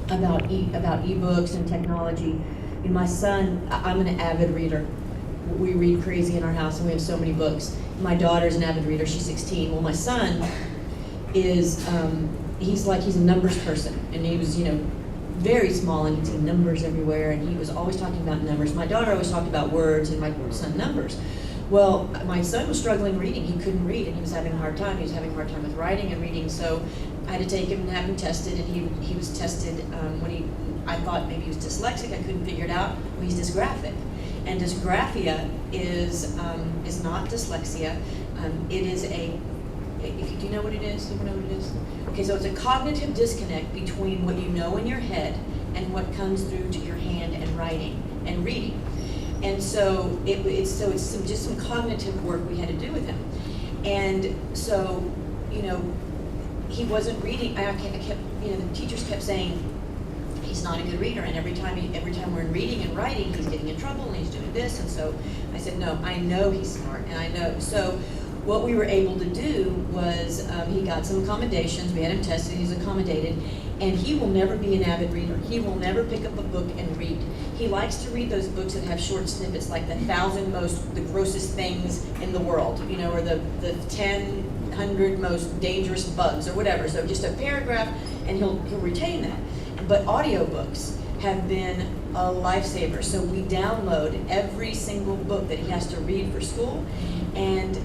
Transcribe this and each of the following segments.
about ebooks and technology. And my son, I'm an avid reader. We read crazy in our house, and we have so many books. My daughter's an avid reader. She's 16. Well, my son is he's a numbers person, and he was very small, and he'd see numbers everywhere, and he was always talking about numbers. My daughter always talked about words, and my son numbers. Well, my son was struggling reading. He couldn't read, and he was having a hard time. He was having a hard time with writing and reading, so I had to take him and have him tested, and he was tested I thought maybe he was dyslexic. I couldn't figure it out. Well, he's dysgraphic, and dysgraphia is not dyslexia. It is do you know what it is? Do you know what it is? Okay, so it's a cognitive disconnect between what you know in your head and what comes through to your hand and writing and reading. And so it's just some cognitive work we had to do with him. And so, he wasn't reading. I kept, the teachers kept saying, he's not a good reader, and every time we're in reading and writing, he's getting in trouble and he's doing this. And so I said, no, I know he's smart, and I know. So what we were able to do was he got some accommodations. We had him tested. He's accommodated, and he will never be an avid reader. He will never pick up a book and read. He likes to read those books that have short snippets, like the grossest things in the world, or the 100 most dangerous bugs or whatever. So just a paragraph, and he'll retain that. But audiobooks have been a lifesaver. So we download every single book that he has to read for school, and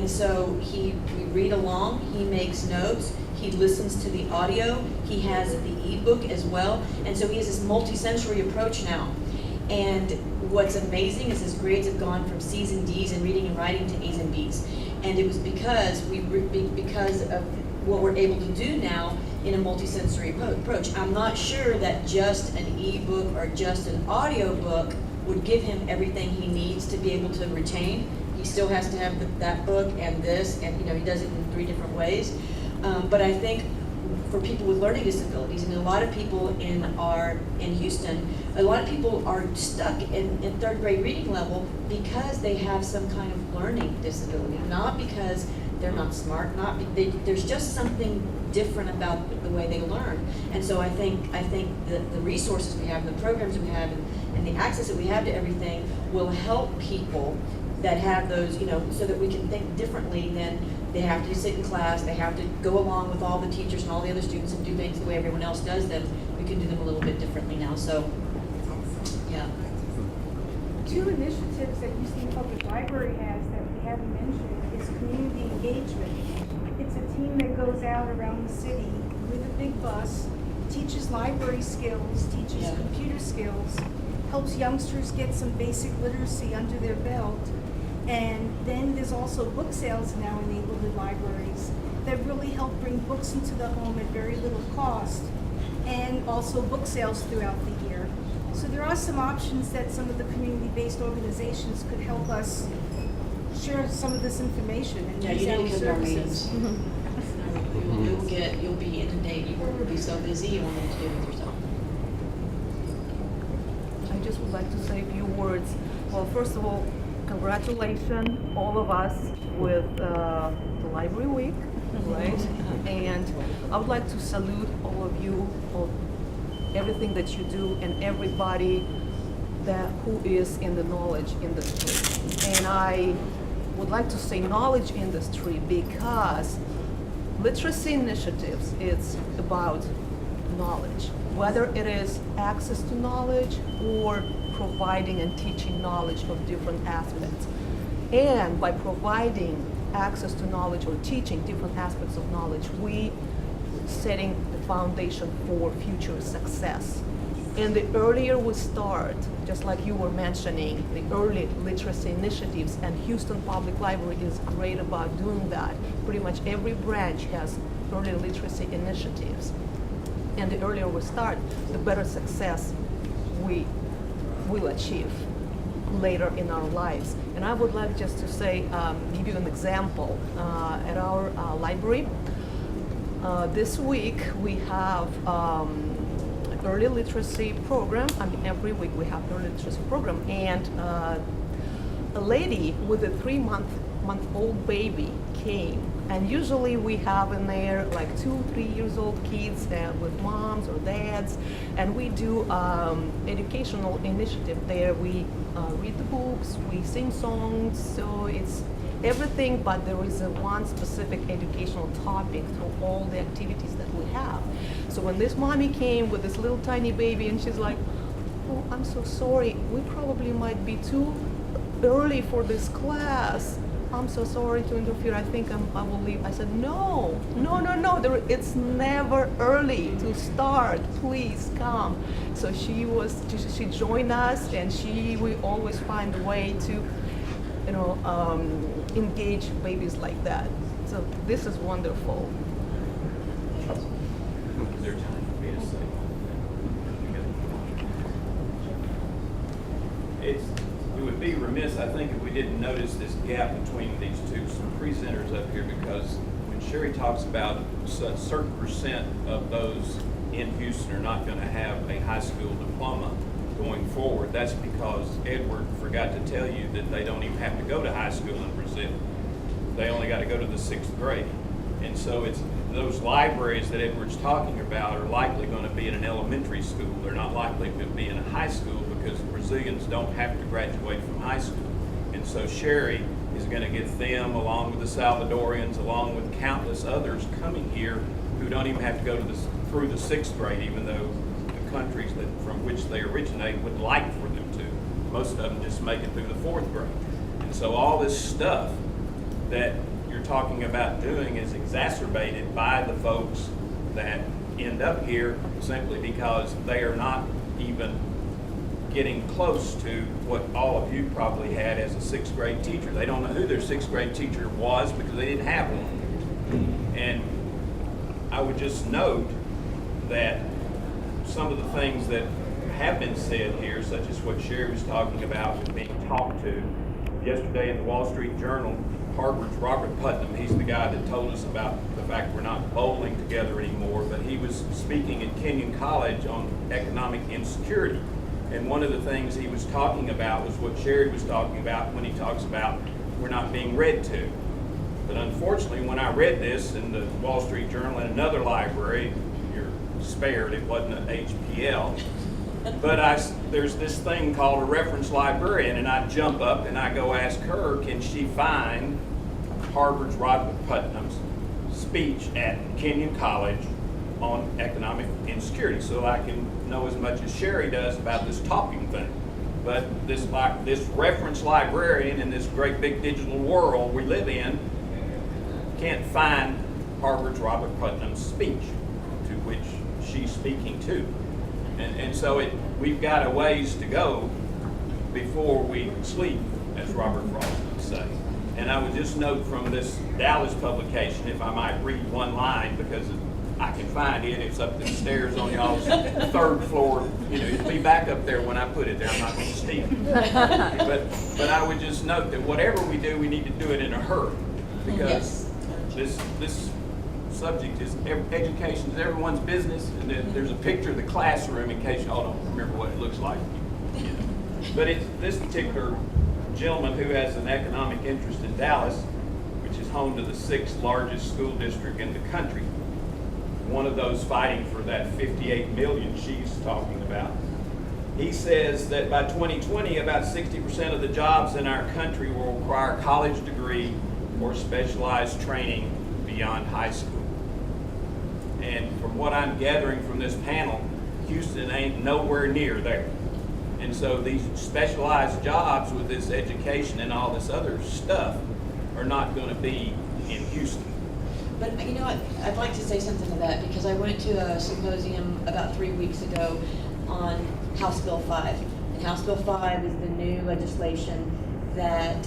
so we read along. He makes notes. He listens to the audio. He has the ebook as well, and so he has this multi-sensory approach now. And what's amazing is his grades have gone from C's and D's in reading and writing to A's and B's, and it was because of what we're able to do now in a multi-sensory approach. I'm not sure that just an ebook or just an audio book would give him everything he needs to be able to retain. He still has to have that book and this, and he does it in 3 different ways. But I think for people with learning disabilities, a lot of people in Houston, a lot of people are stuck in 3rd grade reading level because they have some kind of learning disability, not because they're not smart, there's just something different about the way they learn. And so I think the resources we have, and the programs we have, and the access that we have to everything will help people that have those, so that we can think differently than they have to sit in class, they have to go along with all the teachers and all the other students and do things the way everyone else does them. We can do them a little bit differently now, so, yeah. 2 initiatives that UC Public Library has that we haven't mentioned is community engagement. It's a team that goes out around the city with a big bus, teaches library skills, teaches computer skills, helps youngsters get some basic literacy under their belt. And then there's also book sales now in neighborhood libraries that really help bring books into the home at very little cost, and also book sales throughout the year. So there are some options that some of the community-based organizations could help us share some of this information and use our services. You'll be inundated. You will be so busy, you won't know what to do with yourself. I just would like to say a few words. Well, first of all, congratulations, all of us, with the Library Week, right? And I would like to salute all of you for everything that you do and everybody who is in the knowledge industry. And I would like to say knowledge industry because literacy initiatives, it's about knowledge, whether it is access to knowledge or providing and teaching knowledge of different aspects. And by providing access to knowledge or teaching different aspects of knowledge, we setting the foundation for future success. And the earlier we start, just like you were mentioning, the early literacy initiatives, and Houston Public Library is great about doing that. Pretty much every branch has early literacy initiatives. And the earlier we start, the better success we will achieve later in our lives. And I would like just to say, give you an example. At our library, this week we have early literacy program. I mean, every week we have early literacy program, and a lady with a 3-month-old baby came. And usually we have in there like 2-3 years old kids with moms or dads. kids, and we do educational initiative there. We read the books, we sing songs, so it's everything, but there is one specific educational topic through all the activities that we have. So when this mommy came with this little tiny baby, and she's like, "Oh, I'm so sorry, we probably might be too early for this class. I'm so sorry to interfere. I think I will leave." I said, no. It's never early to start. Please come. So she joined us, and we always find a way to, engage babies like that. So this is wonderful. Is there time for me to say? We would be remiss, I think, if we didn't notice this gap between these two presenters up here, because when Sherry talks about a certain percent of those in Houston are not going to have a high school diploma going forward, that's because Edward forgot to tell you that they don't even have to go to high school in Brazil. They only got to go to the 6th grade. And so it's those libraries that Edward's talking about are likely going to be in an elementary school. They're not likely to be in a high school, because Brazilians don't have to graduate from high school. And so Sherry is going to get them, along with the Salvadorians, along with countless others coming here who don't even have to go through the 6th grade, even though the countries from which they originate would like for them to. Most of them just make it through the 4th grade. And so all this stuff that you're talking about doing is exacerbated by the folks that end up here simply because they are not even getting close to what all of you probably had as a 6th grade teacher. They don't know who their 6th grade teacher was because they didn't have one. And I would just note that some of the things that have been said here, such as what Sherry was talking about with being talked to, yesterday in the Wall Street Journal, Harvard's Robert Putnam, he's the guy that told us about the fact we're not bowling together anymore, but he was speaking at Kenyon College on economic insecurity. And one of the things he was talking about was what Sherry was talking about when he talks about we're not being read to. But unfortunately, when I read this in the Wall Street Journal in another library, you're spared, it wasn't an HPL, but there's this thing called a reference librarian, and I jump up and I go ask her, can she find Harvard's Robert Putnam's speech at Kenyon College on economic insecurity, so I can know as much as Sherry does about this talking thing. But this reference librarian in this great big digital world we live in can't find Harvard's Robert Putnam's speech to which she's speaking to. And so we've got a ways to go before we sleep, as Robert Frost would say. And I would just note from this Dallas publication, if I might read one line, because I can find it, it's up the stairs on y'all's 3rd floor. It'll be back up there when I put it there. I'm not going to steal it. But I would just note that whatever we do, we need to do it in a hurry, because this subject is education is everyone's business, and there's a picture of the classroom in case y'all don't remember what it looks like. But it's this particular gentleman who has an economic interest in Dallas, which is home to the 6th largest school district in the country, one of those fighting for that 58 million she's talking about. He says that by 2020, about 60% of the jobs in our country will require a college degree or specialized training beyond high school. And from what I'm gathering from this panel, Houston ain't nowhere near there. And so these specialized jobs with this education and all this other stuff are not going to be in Houston. But I'd like to say something to that, because I went to a symposium about 3 weeks ago on House Bill 5. And House Bill 5 is the new legislation that,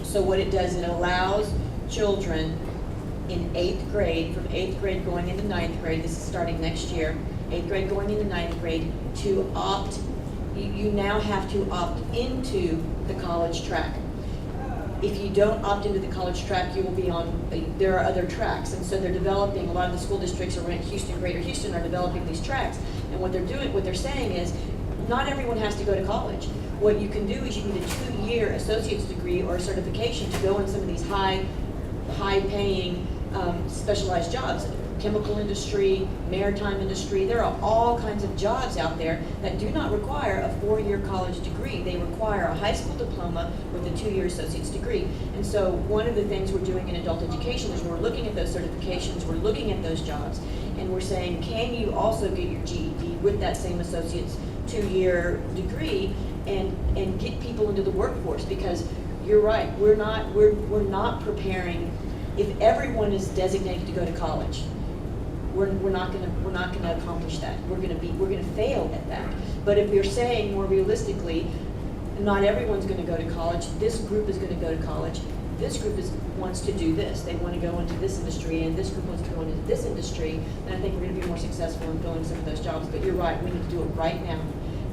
so what it does, it allows children in 8th grade, from 8th grade going into 9th grade, this is starting next year, 8th grade going into 9th grade, to opt, you now have to opt into the college track. If you don't opt into the college track, you will be on, there are other tracks, and so they're developing, a lot of the school districts around Houston, Greater Houston, are developing these tracks, and what they're saying is, not everyone has to go to college. What you can do is you can get a 2-year associate's degree or a certification to go in some of these high-paying specialized jobs. chemical industry, maritime industry. There are all kinds of jobs out there that do not require a 4-year college degree. They require a high school diploma with a 2-year associate's degree. And so one of the things we're doing in adult education is we're looking at those certifications, we're looking at those jobs, and we're saying, can you also get your GED with that same associate's 2-year degree and get people into the workforce? Because you're right, we're not preparing. If everyone is designated to go to college, we're not gonna accomplish that. We're gonna fail at that. But if we're saying more realistically, not everyone's gonna go to college, this group is gonna go to college, this group wants to do this, they wanna go into this industry, and this group wants to go into this industry, then I think we're gonna be more successful in filling some of those jobs. But you're right, we need to do it right now.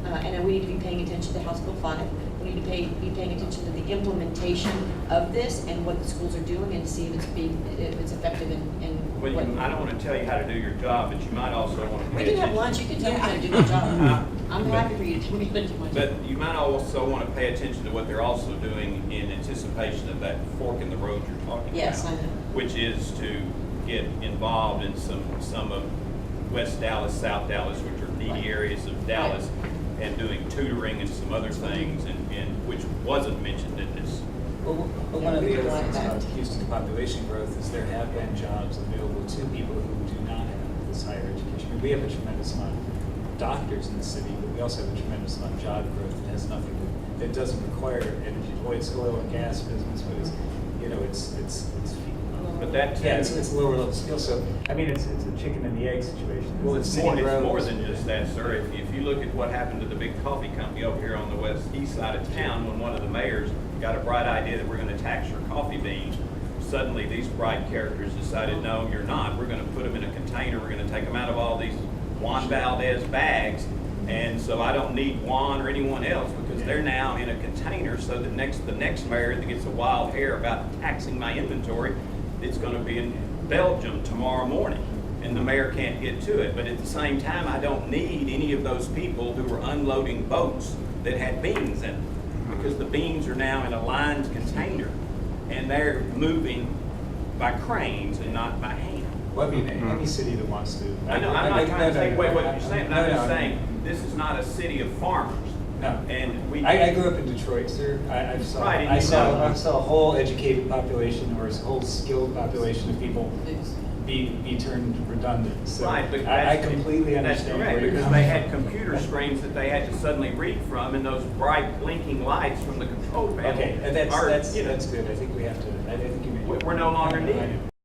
And we need to be paying attention to House Bill 5. We need to be paying attention to the implementation of this and what the schools are doing, and to see if it's effective in Well, what. I don't want to tell you how to do your job, but you might also want to We pay can have attention. lunch, you can tell me how to do my job. I'm But- happy for you to tell me how to do my job. But you might also want to pay attention to what they're also doing in anticipation of that fork in the road you're talking about. Yes, I know. Which is to get involved in some of West Dallas, South Dallas, which are needy areas of Dallas, and doing tutoring and some other things, and which wasn't mentioned in this. Well, one Yeah, of we the would other like things that. about Houston's population growth is there have been jobs available to people who do not have this higher education. I mean, we have a tremendous amount of doctors in the city, but we also have a tremendous amount of job growth that has nothing that doesn't require energy. Boy, it's oil and gas business, but it's, you know, it's But that yeah, too. it's lower level skill. So I mean, it's a chicken and the egg situation. Well, The it's city more grows. than just that, sir. If you look at what happened to the big coffee company over here on the east side of town, when one of the mayors got a bright idea that we're gonna tax your coffee beans, suddenly these bright characters decided, no, you're not. We're gonna put them in a container, we're gonna take them out of all these Juan Valdez bags, and so I don't need Juan or anyone else, because they're now in a container, so that the next mayor that gets a wild hair about taxing my inventory, it's gonna be in Belgium tomorrow morning, and the mayor can't get to it. But at the same time, I don't need any of those people who were unloading boats that had beans in them, because the beans are now in a lined container, and they're moving by cranes and not by hand. Well, I mean, any city that wants to. I know, I'm not trying to take away what you're saying, but I'm just No, saying, this is not a city of farmers. No. And we. I grew up in Detroit, sir. I saw, Right, and I you saw, know- I saw a whole educated population or a whole skilled population of people be turned redundant. So Right, but I that's. completely That's understand correct, where you're because coming they had from. computer screens that they had to suddenly read from, and those bright blinking lights from the control panel. Okay, and are, that's you know, good. I think we have to, I think you made. We're no longer I needed. know.